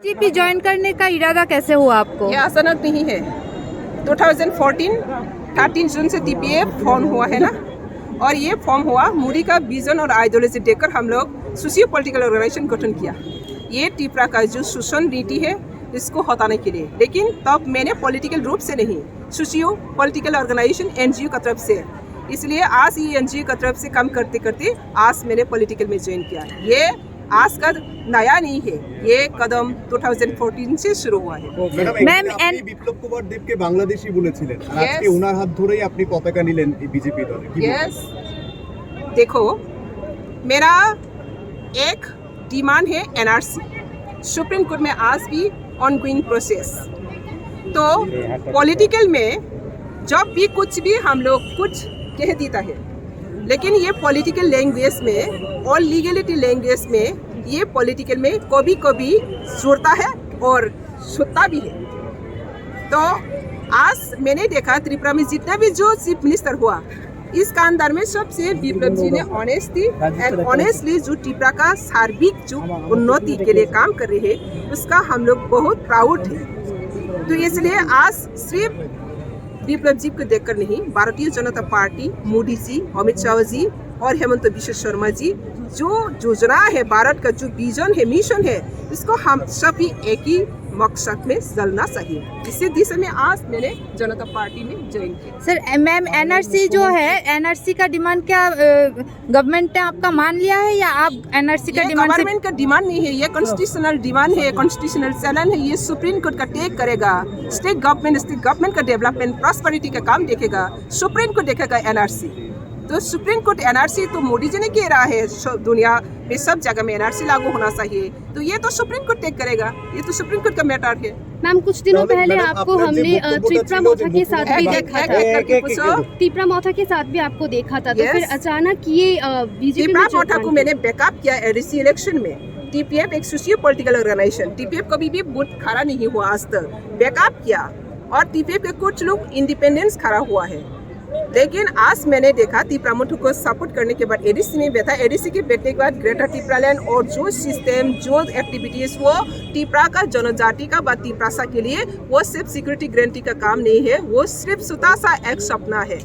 BJP join करने का इरादा कैसे हुआ आपको? ये अचानक नहीं है। 2014 13 जून से टीपीएफ फॉर्म हुआ है ना, और ये फॉर्म हुआ मोदी का विजन और आइडियोलॉजी देखकर हम लोग सोशियो पॉलिटिकल ऑर्गेनाइजेशन गठन किया। ये टिपरा का जो शोषण नीति है इसको हटाने के लिए, लेकिन तब मैंने पॉलिटिकल रूप से नहीं, सोशियो पॉलिटिकल ऑर्गेनाइजेशन एनजीओ का तरफ से, इसलिए आज ये एनजीओ का तरफ से काम करते करते आज मैंने पॉलिटिकल में ज्वाइन किया। ये आज का नया नहीं है, ये कदम 2014 से शुरू हुआ है। मैम বিপ্লব কুমার দেবকে বাংলাদেশী বলেছিলেন, আর আজকে ওনার হাত ধরেই আপনি পতাকা নিলেন বিজেপি দলে। यस, देखो मेरा एक डिमांड है एनआरसी, सुप्रीम कोर्ट में आज भी ऑनगोइंग प्रोसेस। तो पॉलिटिकल में जब भी कुछ भी हम लोग कुछ कह देता है, लेकिन ये पॉलिटिकल लैंग्वेज में और लीगलिटी लैंग्वेज में ये पॉलिटिकल में कभी कभी जुड़ता है और छूटता भी है। तो आज मैंने देखा त्रिपुरा में जितना भी जो चीफ मिनिस्टर हुआ, इसका अंदर में सबसे विप्लव जी ने ऑनेस्टली जो त्रिपुरा का सार्विक जो उन्नति के लिए काम कर रहे हैं उसका हम लोग बहुत प्राउड है। तो इसलिए आज सिर्फ विप्लव जी को देखकर नहीं, भारतीय जनता पार्टी, मोदी जी, अमित शाह जी और हेमंत बिश्व शर्मा जी जो योजना है, भारत का जो विजन है, मिशन है, इसको हम सभी एक ही मकसद में चलना चाहिए। इसी दिशा में आज मैंने जनता पार्टी में ज्वाइन किया। सर मैम एनआरसी जो है, एनआरसी का डिमांड क्या गवर्नमेंट ने आपका मान लिया है या आप एनआरसी का डिमांड? गवर्नमेंट का डिमांड नहीं है, ये कॉन्स्टिट्यूशनल डिमांड है, कॉन्स्टिट्यूशनल चलन है। ये सुप्रीम कोर्ट का टेक करेगा। स्टेट गवर्नमेंट का डेवलपमेंट प्रॉस्पेरिटी का काम देखेगा, सुप्रीम कोर्ट देखेगा एनआरसी। तो सुप्रीम कोर्ट एनआरसी तो मोदी जी ने कह रहा है दुनिया में सब जगह में एनआरसी लागू होना चाहिए, तो ये तो सुप्रीम कोर्ट टेक करेगा, ये तो सुप्रीम कोर्ट का मैटर है। मैम कुछ दिनों पहले आपको हमने त्रिपुरा मौथा के साथ भी देखा था, त्रिपुरा मौथा के साथ भी आपको देखा था, तो फिर अचानक ये बीजेपी त्रिपुरा मौथा को मैंने बैकअप किया एडीसी इलेक्शन में। टीपीएफ एक सोशियो पॉलिटिकल ऑर्गेनाइजेशन, टीपीएफ कभी भी बूथ खड़ा नहीं हुआ आज तक, बैकअप किया, और टीपीएफ के कुछ लोग इंडिपेंडेंस खड़ा हुआ है। लेकिन आज मैंने देखा त्रिपुरा मौथा को सपोर्ट करने के बाद एडीसी में बैठा, एडीसी के बैठने के बाद ग्रेटर त्रिपुरा लैंड और जो सिस्टम, जो एक्टिविटीज वो त्रिपुरा का जनजाति का व त्रिपुरा के लिए वो सिर्फ सिक्योरिटी गारंटी का काम नहीं है, वो सिर्फ छोटा सा एक सपना है।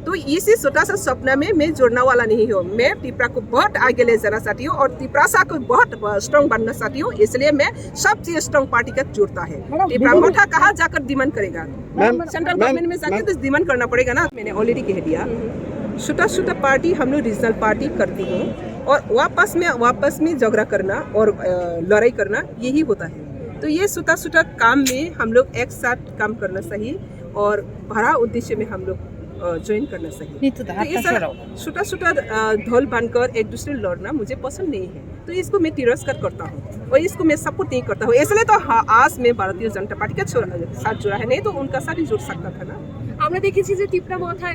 तो इसी छोटा सा सपना में मैं जुड़ने वाला नहीं हूँ। मैं त्रिपुरा को बहुत आगे ले जाना चाहती हूँ और त्रिपुरा को बहुत स्ट्रॉन्ग बनना चाहती हूँ, इसलिए मैं सबसे स्ट्रॉन्ग पार्टी का जुड़ता है। त्रिपुरा मौथा कहाँ जाकर डिमांड करेगा? सेंट्रल गवर्नमेंट में जाकर तो डिमांड करना पड़ेगा ना। मैंने ऑलरेडी कह दिया, छोटा पार्टी हम लोग रीजनल पार्टी करती हूँ, और वापस में झगड़ा करना और लड़ाई करना यही होता है। तो ये छोटा काम में हम लोग एक साथ काम करना चाहिए और बड़ा उद्देश्य में हम लोग ज्वाइन करना चाहिए। तो छोटा ढोल बांधकर एक दूसरे लड़ना मुझे पसंद नहीं है, तो इसको मैं तिरस्कार करता हूँ और इसको मैं सपोर्ट नहीं करता हूँ। इसलिए तो आज मैं भारतीय जनता पार्टी के साथ जुड़ा है, नहीं तो उनका साथ ही जुड़ सकता था ना। আমরা দেখেছি যে ত্রিপুরা মৌথায়